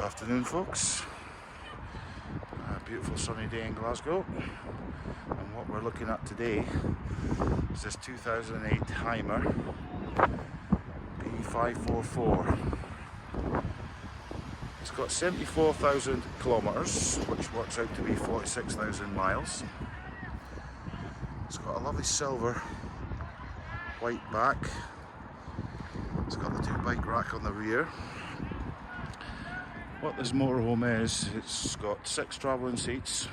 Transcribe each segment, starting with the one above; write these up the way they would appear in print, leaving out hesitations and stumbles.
Afternoon, folks. A beautiful sunny day in Glasgow, and what we're looking at today is this 2008 Hymer B544. It's got 74,000 kilometres, which works out to be 46,000 miles. It's got a lovely silver white back. It's got the two bike rack on the rear. What this motorhome is, it's got 6 travelling seats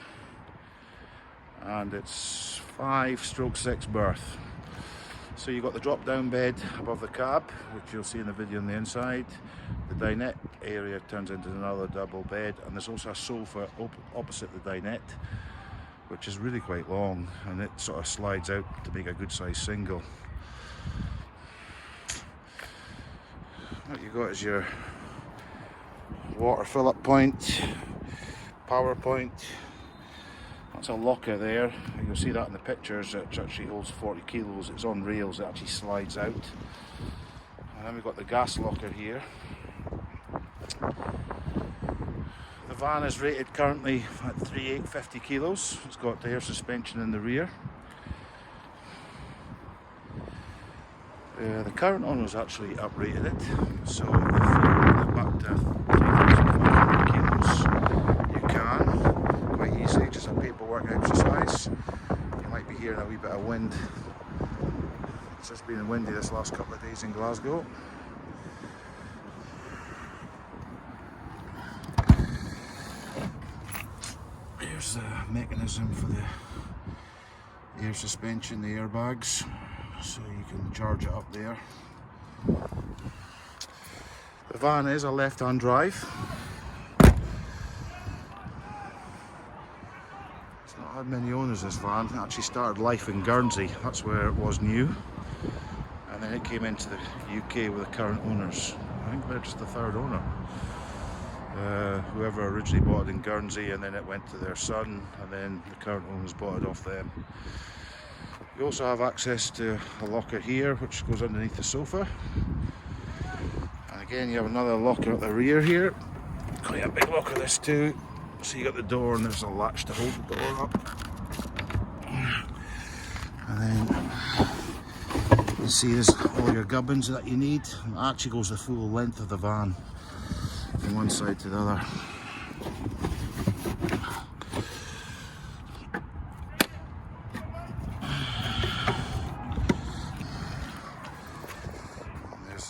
and it's 5/6 berth. So you've got the drop down bed above the cab, which you'll see in the video on the inside. The dinette area turns into another double bed, and there's also a sofa opposite the dinette, which is really quite long, and it sort of slides out to make a good size single. What you got is your water fill up point, power point. That's a locker there. You'll see that in the pictures. It actually holds 40 kilos. It's on rails. It actually slides out. And then we've got the gas locker here. The van is rated currently at 3,850 kilos. It's got air suspension in the rear. The current owners actually uprated it, so if you want it back to 3,500 kilos, you can quite easily, just a paperwork exercise. You might be hearing a wee bit of wind. It's just been windy this last couple of days in Glasgow. Here's the mechanism for the air suspension, the airbags. So you can charge it up there. The van is a left-hand drive. It's not had many owners, this van. It actually started life in Guernsey. That's where it was new. And then it came into the UK with the current owners. I think they're just the third owner. Whoever originally bought it in Guernsey, and then it went to their son, and then the current owners bought it off them. You also have access to a locker here, which goes underneath the sofa. And again, you have another locker at the rear here. Quite a big locker, this too. So you got the door, and there's a latch to hold the door up. And then you can see there's all your gubbins that you need. It actually goes the full length of the van from one side to the other.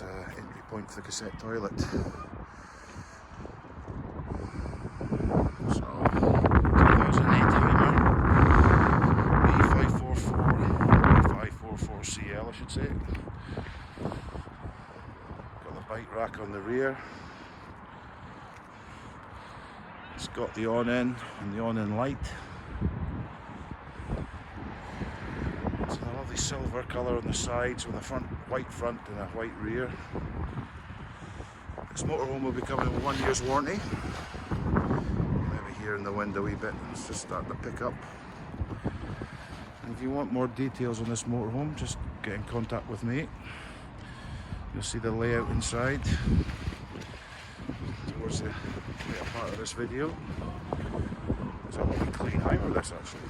Entry point for the cassette toilet. So 2008 Hymer B544 CL, I should say. Got the bike rack on the rear. It's got the on-in and the on-in light. It's a lovely silver colour on the sides with a white front and a white rear. This motorhome will be coming with 1 year's warranty. Maybe here in the wind a wee bit, it's just starting to pick up. And if you want more details on this motorhome, just get in contact with me. You'll see the layout inside towards the later part of this video. It's a lovely clean Hymer, this actually.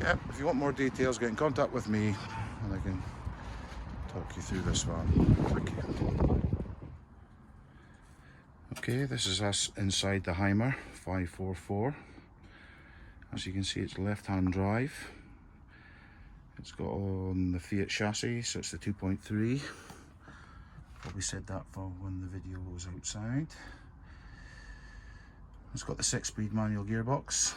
Yeah, if you want more details, get in contact with me and I can talk you through this one. Thank you. Okay, this is us inside the Hymer 544. As you can see, it's left-hand drive. It's got on the Fiat chassis, so it's the 2.3. Probably said that for when the video was outside. It's got the 6-speed manual gearbox.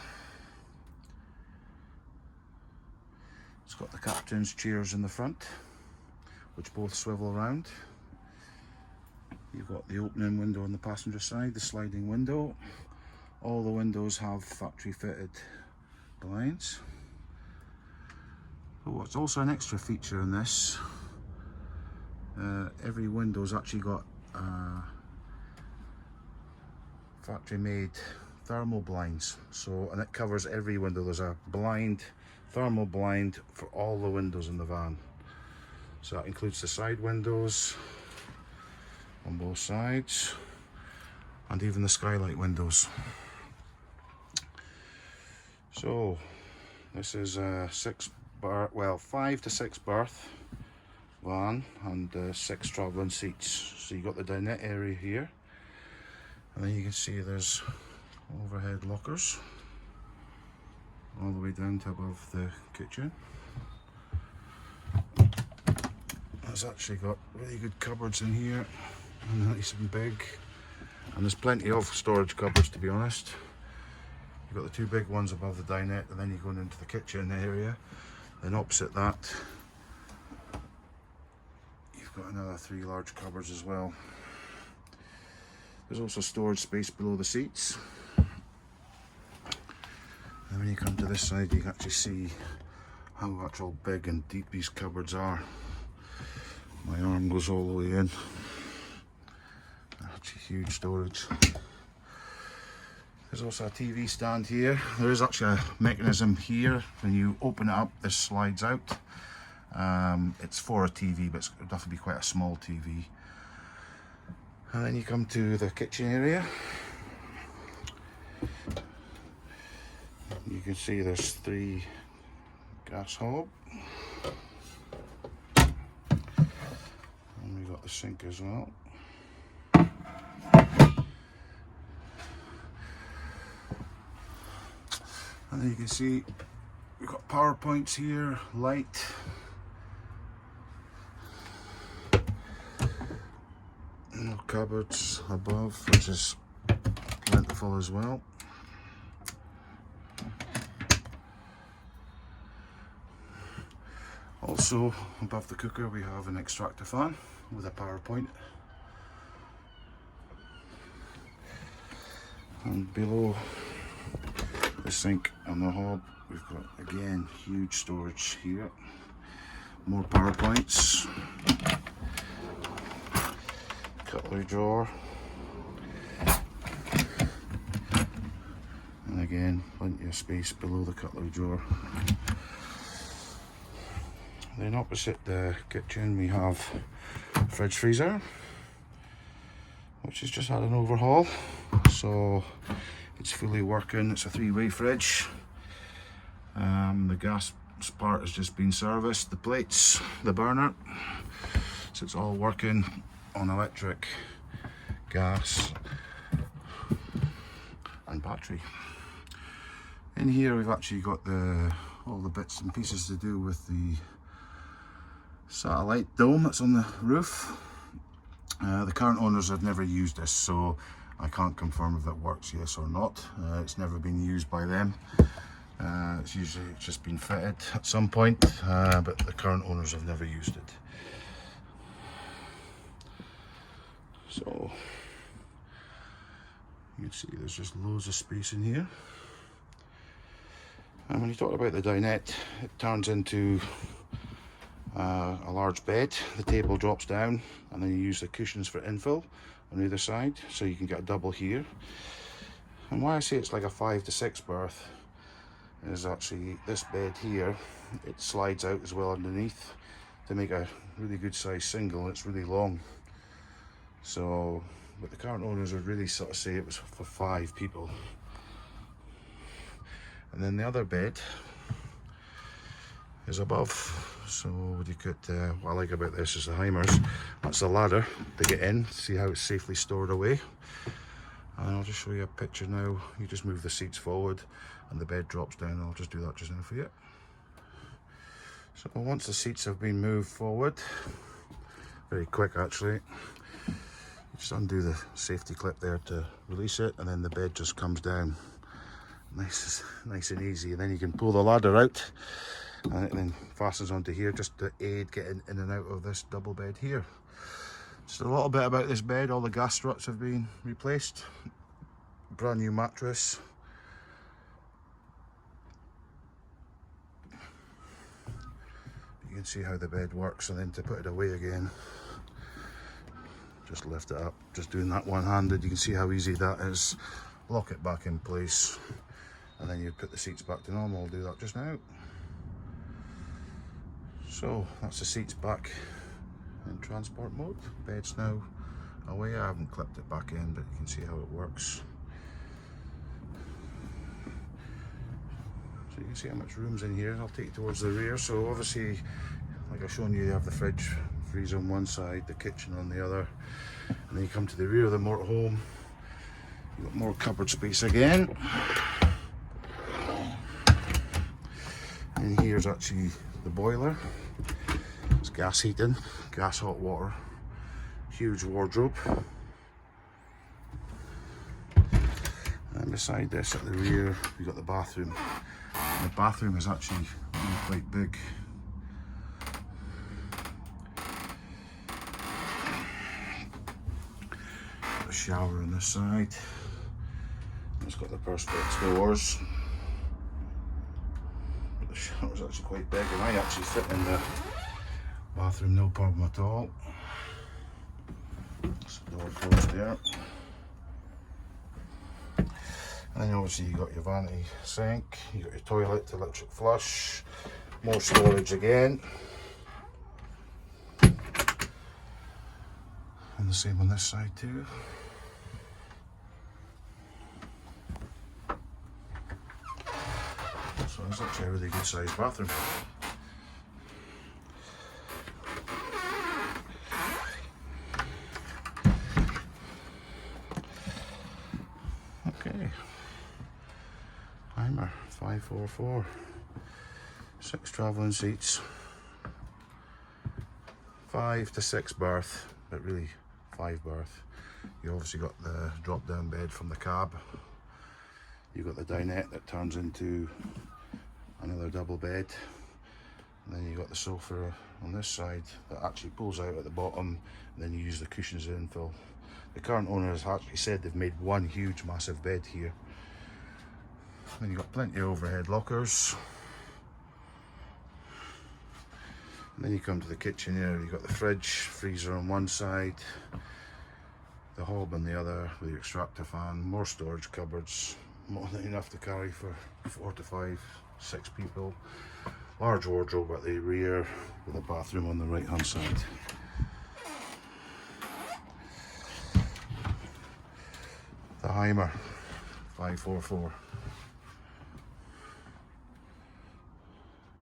It's got the captain's chairs in the front, which both swivel around. You've got the opening window on the passenger side, the sliding window. All the windows have factory fitted blinds. Oh, it's also an extra feature in this. Every window's actually got factory made thermal blinds. So, and it covers every window. There's a blind, thermal blind for all the windows in the van. So that includes the side windows, on both sides, and even the skylight windows. So this is a 5 to 6 berth van and 6 travelling seats. So you got the dinette area here, and then you can see there's overhead lockers all the way down to above the kitchen. It's actually got really good cupboards in here, and nice and big, and there's plenty of storage cupboards, to be honest. You've got the 2 big ones above the dinette, and then you're going into the kitchen area. Then opposite that, you've got another 3 large cupboards as well. There's also storage space below the seats. And when you come to this side, you can actually see how actual big and deep these cupboards are. My arm goes all the way in. Actually huge storage. There's also a TV stand here. There is actually a mechanism here. When you open it up, this slides out. It's for a TV, but it would have to be quite a small TV. And then you come to the kitchen area. You can see there's 3 gas hob. And we've got the sink as well. And then you can see we've got power points here, light. No cupboards above, which is plentiful as well. Also, above the cooker we have an extractor fan with a power point. And below the sink and the hob, we've got again huge storage here. More power points. Cutlery drawer. And again, plenty of space below the cutlery drawer. Then opposite the kitchen we have a fridge freezer, which has just had an overhaul. So it's fully working. It's a 3-way fridge. The gas part has just been serviced, the plates, the burner. So it's all working on electric, gas and battery. In here we've actually got all the bits and pieces to do with the satellite dome that's on the roof. The current owners have never used this, so I can't confirm if it works, yes or not. It's never been used by them. It's usually just been fitted at some point, but the current owners have never used it. So you can see there's just loads of space in here. And when you talk about the dinette, it turns into a large bed. The table drops down, and then you use the cushions for infill on either side, so you can get a double here. And why I say it's like a 5 to 6 berth is actually this bed here, it slides out as well underneath to make a really good size single. It's really long. So, but the current owners would really sort of say it was for 5 people. And then the other bed is above. So what you could, what I like about this is the Hymers. That's the ladder to get in, see how it's safely stored away. And I'll just show you a picture now. You just move the seats forward and the bed drops down. I'll just do that just now for you. So once the seats have been moved forward, very quick actually, you just undo the safety clip there to release it, and then the bed just comes down. Nice and easy. And then you can pull the ladder out, and it then fastens onto here just to aid getting in and out of this double bed here. Just a little bit about this bed. All the gas struts have been replaced. Brand new mattress. You can see how the bed works, and then to put it away again, just lift it up. Just doing that one-handed, you can see how easy that is. Lock it back in place, and then you put the seats back to normal. I'll do that just now. So that's the seats back in transport mode. Bed's now away. I haven't clipped it back in, but you can see how it works. So you can see how much room's in here. I'll take you towards the rear. So obviously, like I've shown you, you have the fridge, freezer on one side, the kitchen on the other, and then you come to the rear of the motorhome. You've got more cupboard space again. And here's actually the boiler. It's gas heating, gas hot water, huge wardrobe. And beside this at the rear, we've got the bathroom. And the bathroom is actually really quite big. Got a shower on this side. It's got the perspex doors. But the shower's actually quite big, and I actually fit in the bathroom no problem at all. That's the door closed there. And then obviously you got your vanity sink, you got your toilet, electric flush, more storage again. And the same on this side too. So it's actually a really good sized bathroom. Okay. Hymer 544, 6 travelling seats, 5 to 6 berth, but really 5 berth. You obviously got the drop down bed from the cab. You've got the dinette that turns into another double bed. And then you've got the sofa on this side that actually pulls out at the bottom, and then you use the cushions in infill. The current owner has actually said they've made one huge massive bed here. Then you've got plenty of overhead lockers. And then you come to the kitchen here, you've got the fridge, freezer on one side, the hob on the other with your extractor fan, more storage cupboards, more than enough to carry for 4 to 5, 6 people. Large wardrobe at the rear with a bathroom on the right hand side. The Hymer 544.